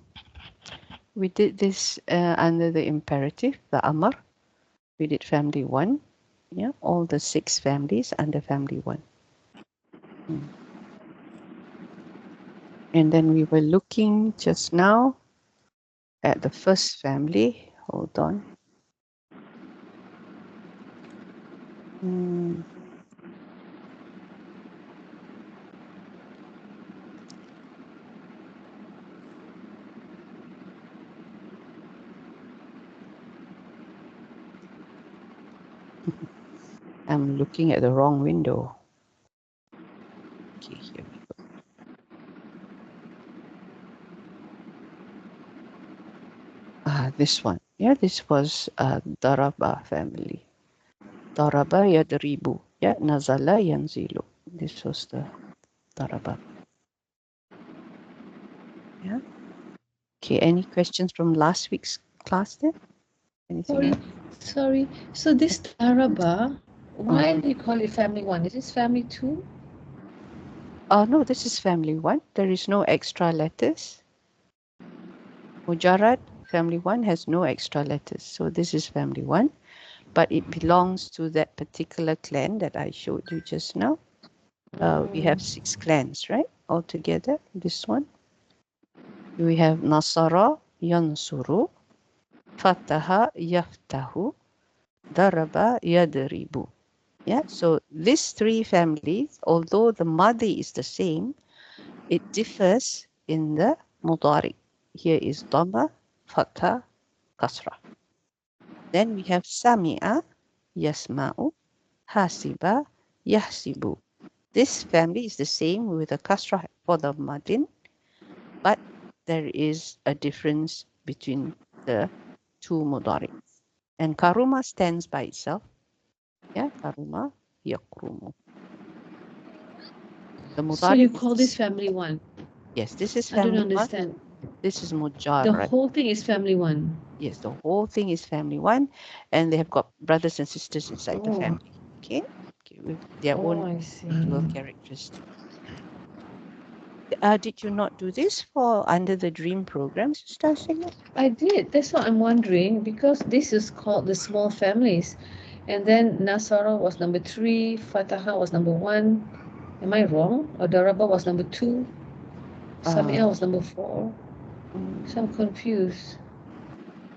We did this under the imperative, the Amr. We did family 1. Yeah, all the 6 families under family 1. And then we were looking just now at the first family. Hold on. I'm looking at the wrong window. Okay, here we go. This one. Yeah, this was Daraba family. Daraba yadribu. Yeah, Nazala yanzilu. This was the Daraba. Yeah. Okay, any questions from last week's class then? Anything Sorry, else? sorry. So this Taraba, why do you call it family one? Is this family two? No, this is family one. There is no extra letters. Mujarrad, family one, has no extra letters. So this is family one, but it belongs to that particular clan that I showed you just now. We have 6 clans, right? Altogether, this one. We have Nasara, Yansuru, Fataha, Yaftahu, Daraba, Yadribu. Yeah, so these 3 families, although the madi is the same, it differs in the mudari. Here is Dhamma, Fatha, Kasra. Then we have Sami'a, Yasma'u, Hasiba, Yahsibu. This family is the same with a Kasra for the madin, but there is a difference between the 2 mudari. And Karuma stands by itself. Yeah, Karuma, Yakrumu. The So mudari you is call the this same. family one? Yes, this is I don't family 1. understand. This is The Mujarrad. whole thing is family one. Yes, the whole thing is family 1, and they have got brothers and sisters inside the Oh, family. Okay, with their oh, own I see. individual characteristics. Did you not do this for under the dream program, Sister Shigna? I did. That's what I'm wondering because this is called the small families, and then Nasara was number 3, Fataha was number 1. Am I wrong? Or Daraba was number 2, Samia was number 4. So I'm confused.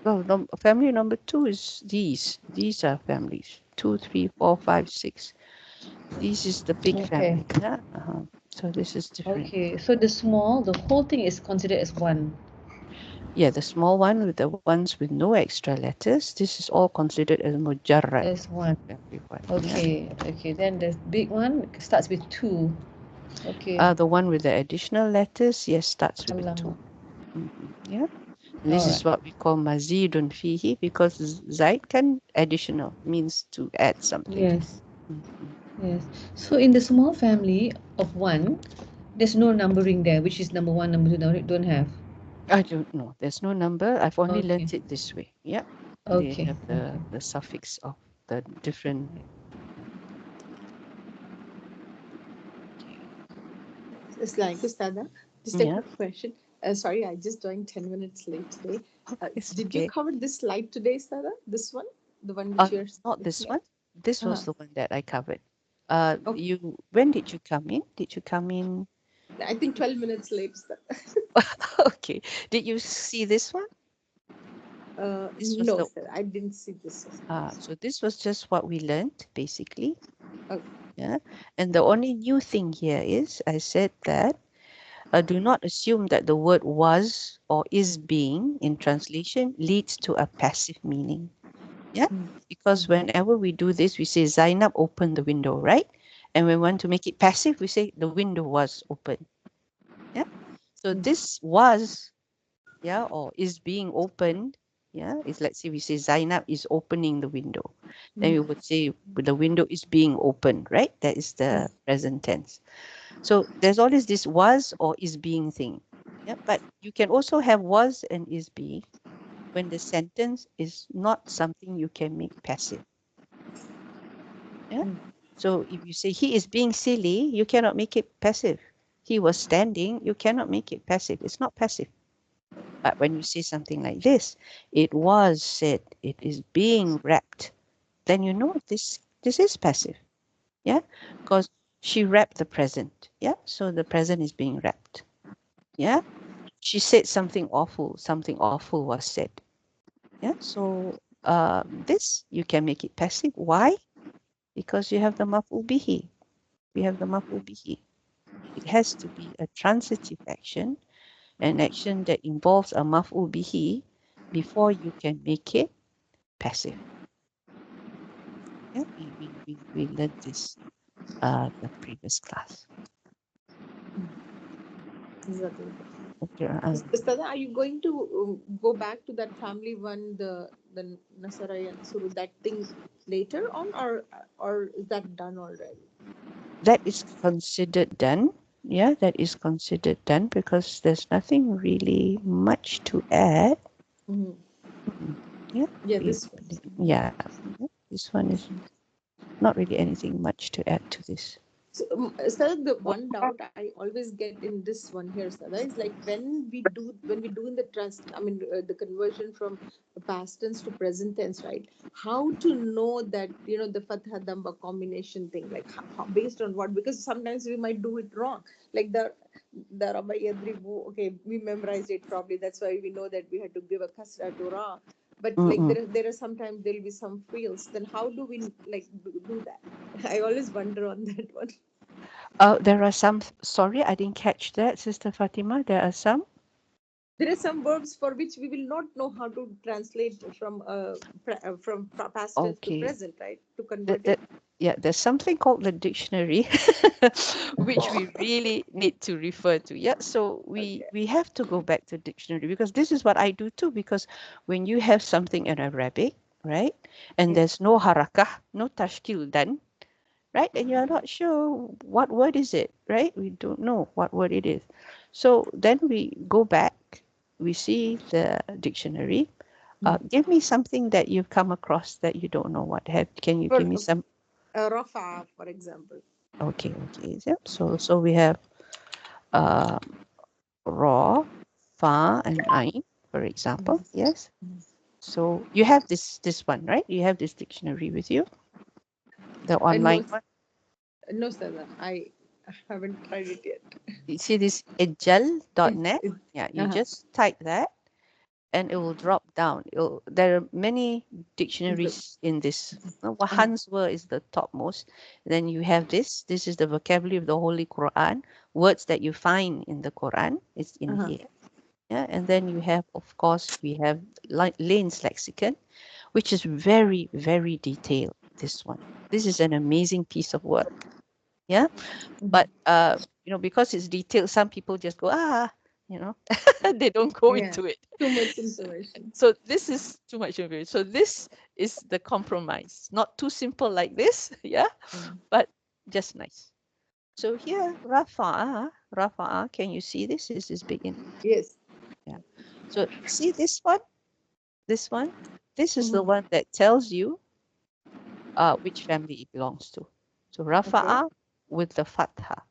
Well, family number 2 is these. These are families. 2, 3, 4, 5, 6. This is the big family. Yeah? So this is different. Okay, so the whole thing is considered as one. Yeah, the small one with the ones with no extra letters. This is all considered as mujarrad. As one. Family one. Okay, okay. Then the big one starts with 2. Okay. The one with the additional letters, yes, starts with 2. Yeah. And this is what we call mazidun fihi because zaid can additional means to add something. Yes. Yes. So in the small family of 1, there's no numbering there, which is number 1, number 2, don't have. I don't know. There's no number. I've only Okay. learnt it this way. Yeah. Okay. They have the suffix of the different. It's like Ustada. Just a quick question. Sorry, I just joined 10 minutes late today. Did you cover this slide today, Ustada? This one? The one which you're not this looking one. This was the one that I covered. When did you come in? Did you come in? I think 12 minutes late. Okay. Did you see this one? No, sir, I didn't see this. So this was just what we learned, basically. Okay. Yeah. And the only new thing here is I said that do not assume that the word was or is being in translation leads to a passive meaning. Yeah. Because whenever we do this, we say Zainab opened the window, right? And when we want to make it passive, we say the window was open. Yeah. So this was, yeah, or is being opened. Yeah. It's let's say we say Zainab is opening the window. Then we would say the window is being opened, right? That is the present tense. So there's always this was or is being thing. Yeah. But you can also have was and is being when the sentence is not something you can make passive. Yeah. So if you say he is being silly, you cannot make it passive. He was standing, you cannot make it passive. It's not passive. But when you say something like this, it was said, it is being wrapped, then you know this is passive. Yeah. Because she wrapped the present. Yeah. So the present is being wrapped. Yeah. She said something awful was said. Yeah. So this you can make it passive. Why? Because you have the maf'ul bihi. We have the maf'ul bihi. It has to be a transitive action, an action that involves a maf'ul bihi before you can make it passive. Yeah, we learned this the previous class. Exactly. Ustada, are you going to go back to that family one, the Nasarai and Suru, that thing later on, or is that done already? That is considered done. Yeah, that is considered done because there's nothing really much to add. Mm-hmm. Yeah, Yeah, we, this one. yeah, this one is not really anything much to add to this. So, sir, the one doubt I always get in this one here, sir, is like when we do in the trust, I mean, the conversion from past tense to present tense, right? How to know that the fatha damba combination thing, like based on what? Because sometimes we might do it wrong, like the Rabbi Yadribu, okay, we memorized it probably. That's why we know that we had to give a kasra to ra. But like Mm-mm. there are sometimes there'll be some fields. Then how do we like do that? I always wonder on that one. There are some. Sorry, I didn't catch that, Sister Fatima. There are some. There are some verbs for which we will not know how to translate from past tense to Okay. present, right? To That, convert it. that, yeah, there's something called the dictionary, which we really need to refer to. Yeah, so we Okay. we have to go back to dictionary because this is what I do too. Because when you have something in Arabic, right, and Yeah. there's no harakah, no tashkil done, right, and you're not sure what word is it, right? We don't know what word it is. So then we go back, we see the dictionary. Give me something that you've come across that you don't know what have. Can you For give me some? rafa, for example. Okay, okay. Yep. So we have uh, raw, fa, and ain, for example. Yes. So you have this one, right? You have this dictionary with you, the No, online one. no, Sada. I haven't tried it yet. You see this ejal.net? It, Yeah, you uh-huh. just type that and it will drop down. There are many The, dictionaries in this. uh-huh. Hanswa is the topmost. Then you have this. This is the vocabulary of the Holy Quran. Words that you find in the Quran is in Uh-huh. here. Yeah, and then you have, of course, we have Lane's lexicon, which is very, very detailed. This one. This is an amazing piece of work. Yeah, but because it's detailed, some people just go you know, they don't go Yeah. into it. Too much information. So this is too much information. So this is the compromise. Not too simple like this, yeah, Mm. but just nice. So here, Rafa'a, can you see this? This is big enough. Yes. Yeah. So see this one? This one? This is the Mm-hmm. one that tells you which family it belongs to. So Okay. Rafa'a with the Fatha.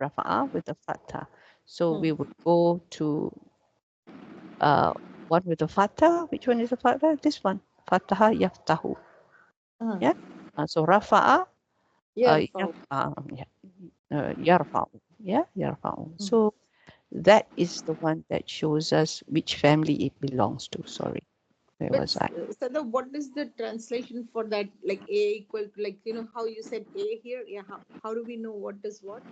Rafa'a with the Fatha. So Hmm. we would go to uh, one with the Fatha. Which one is the Fatha? This one. Fataha Yaftahu. Uh-huh. Yeah. So Rafa'a, Yarfa'u. yeah, Yarfa'u. Yeah, Yarfa'u. Mm. So that is the one that shows us which family it belongs to. Sorry, where But was I? Sada, what is the translation for that? Like A equal to, like how you said A here. Yeah. How do we know what is what?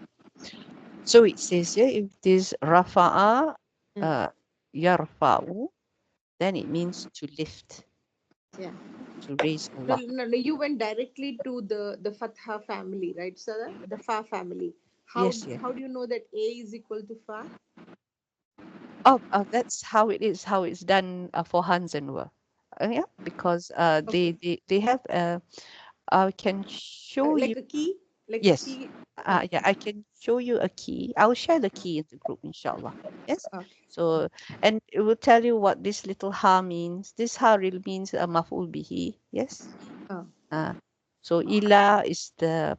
So it says here, if it is Rafa'a, Mm. uh, Yarfa'u, then it means to lift, Yeah. to raise No, Allah. no, no, you went directly to the Fatha family, right, Sada? The Fa family. How Yes, yes. how do you know that A is equal to Fa? Oh, that's how it is, how it's done for Hans and Wer. Yeah, because Okay. they have I can show you. Like a key, like a Yes. key. Okay. Yeah, I can show you a key. I'll share the key in the group, inshallah. Yes. Okay. So, and it will tell you what this little ha means. This ha really means a maf'ul bihi. Yes. Oh. Uh, so ila is the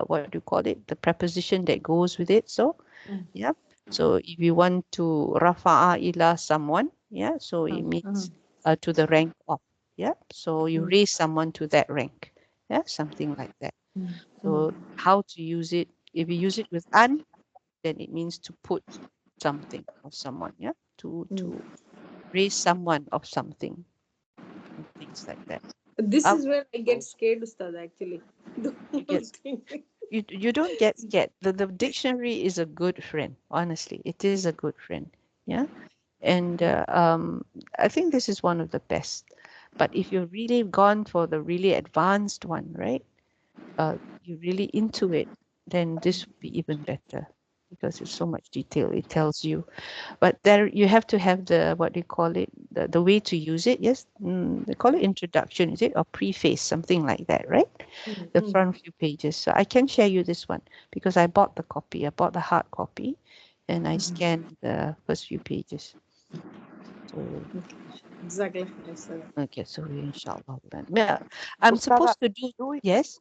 what do you call it? The preposition that goes with it. So, Mm. yeah. So if you want to rafa'a ila someone, yeah. So it Uh-huh. means to the rank of. Yeah. So you Mm. raise someone to that rank. Yeah, something like that. Mm. Mm. So how to use it? If you use it with an, then it means to put something or someone, yeah, Mm. to raise someone of something and things like that. This Um, is where I get scared, Ustad, actually. The you whole get thing. you don't get scared. The dictionary is a good friend. Honestly, it is a good friend. Yeah, and I think this is one of the best. But if you're really gone for the really advanced one, right? You're really into it, then this would be even better. because it's so much detail. It tells you, but there you have to have the what do you call it, the way to use it. Yes, they call it introduction, is it, or preface, something like that, right? The Mm-hmm. front few pages. So I can share you this one because I bought the copy. I bought the hard copy, and I scanned the first few pages. So Exactly. Yes, sir. okay, so we inshallah then. Yeah, I'm Ustada, supposed to do. do we Yes,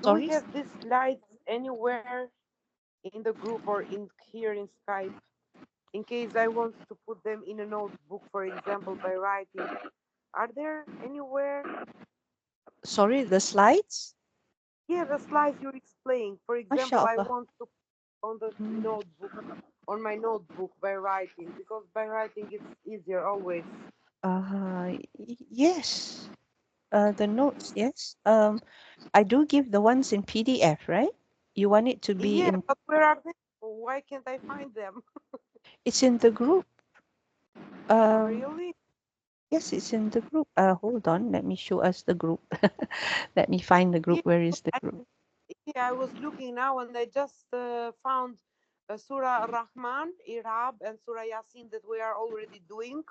do we sorry. have these slides anywhere in the group or in here in Skype? In case I want to put them in a notebook, for example, by writing. Are there anywhere? Sorry, the slides. Yeah, the slides you explain. For example, I MashaAllah. want to put on the Mm, notebook, on my notebook by writing, because by writing it's easier always. yes. The notes, yes. I do give the ones in PDF, right? You want it to be Yeah, in, but where are they? Why can't I find them? it's in the group. Um, Really? yes, it's in the group. Hold on, let me show us the group. Let me find the Yeah, group. Where is the I, group? yeah, I was looking now and I just found Surah Rahman, Irab, and Surah Yasin that we are already doing,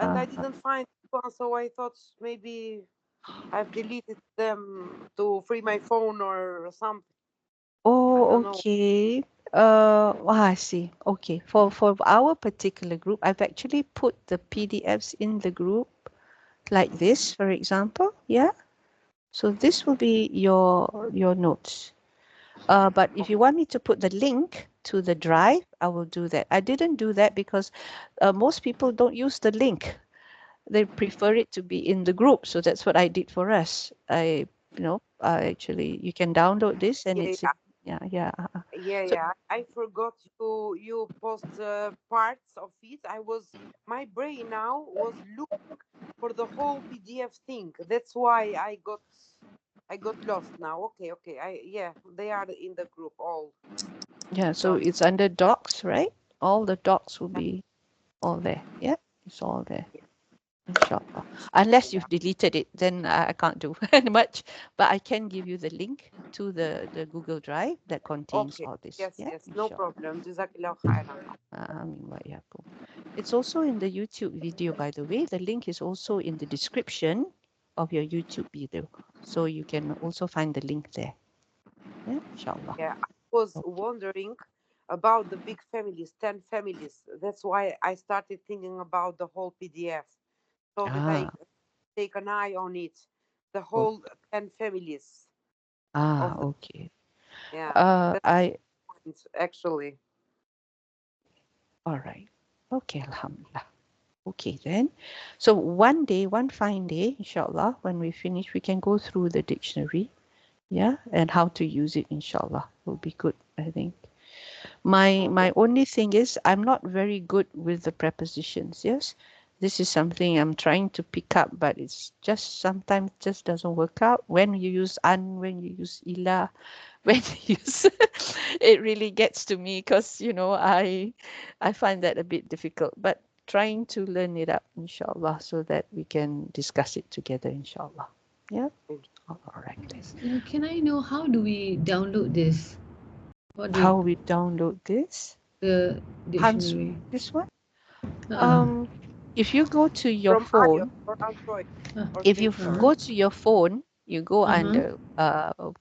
and I Uh, didn't find one, so I thought maybe I've deleted them to free my phone or something. I oh, don't know. okay. I see. Okay. For our particular group, I've actually put the PDFs in the group like this, for example. Yeah. So this will be your notes. But if you want me to put the link to the drive, I will do that. I didn't do that because most people don't use the link. They prefer it to be in the group. So that's what I did for us. I actually, you can download this and Yeah, it's in, yeah, yeah. So yeah. I forgot you post parts of it. My brain now was looking for the whole PDF thing. That's why I got lost now. Okay. They are in the group all yeah, so done. it's under docs, right? All the docs will be all there. Yeah, it's all there. Inshallah. Unless Yeah. you've deleted it, then I can't do much. But I can give you the link to the Google Drive that contains Okay. all this. Yes, Yeah, yes. No inshallah. problem. Jazakallah khairan. Amin wa iyyakum. It's also in the YouTube video, by the way. The link is also in the description of your YouTube video. So you can also find the link there. Yeah, inshallah. Yeah, I was Okay. wondering about the big families, 10 families. That's why I started thinking about the whole PDF so that I Ah, take an eye on it. The o- whole 10 families of the, okay. yeah, that's I actually. All right. Okay, Alhamdulillah. Okay then. So one day, one fine day, inshallah, when we finish, we can go through the dictionary, yeah, and how to use it, inshallah. Will be good, I think. My Okay. only thing is I'm not very good with the prepositions, yes. This is something I'm trying to pick up, but it's just sometimes just doesn't work out. When you use an, when you use ila, when you use it really gets to me because I find that a bit difficult. But trying to learn it up, inshallah, so that we can discuss it together, inshallah. Yeah. All right then. Can I know how do we download this? What do How we download this? the Hans, dictionary? this one. Uh, Um, if you go to your From iOS phone, or Android uh, or if Play you Store. go to your phone, you go uh-huh. under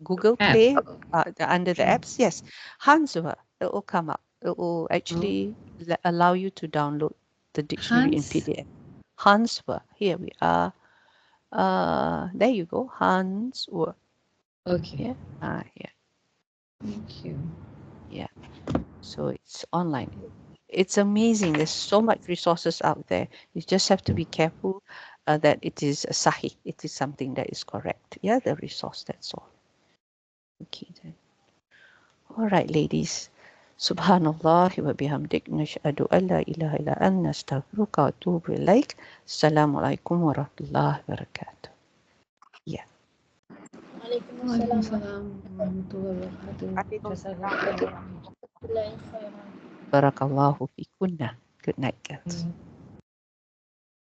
Google App. Play, under the apps. Yes, Hanswa, it will come up. It will Oh, actually allow you to download the dictionary in Hans. PDF. Hanswa, here we are. There you go, Hanswa. Okay. Yeah, yeah, Thank you. yeah. So it's online. It's amazing. There's so much resources out there. You just have to be careful that it is sahih. It is something that is correct. Yeah, the resource. That's all. Okay then. All right, ladies. Subhanallah wa bihamdik nashhadu an la ilaha illa anta astaghfiruka wa atubu ilaik. Assalamu alaikum wa rahmatullahi wa barakatuh. Yeah. Waalaikumsalam Waalaikumsalam warahmatullahi wabarakatuh. Alaikum salam. Jazakallah. warahmatullahi khairan. Barakallahu fikunna. Good night, girls. Mm.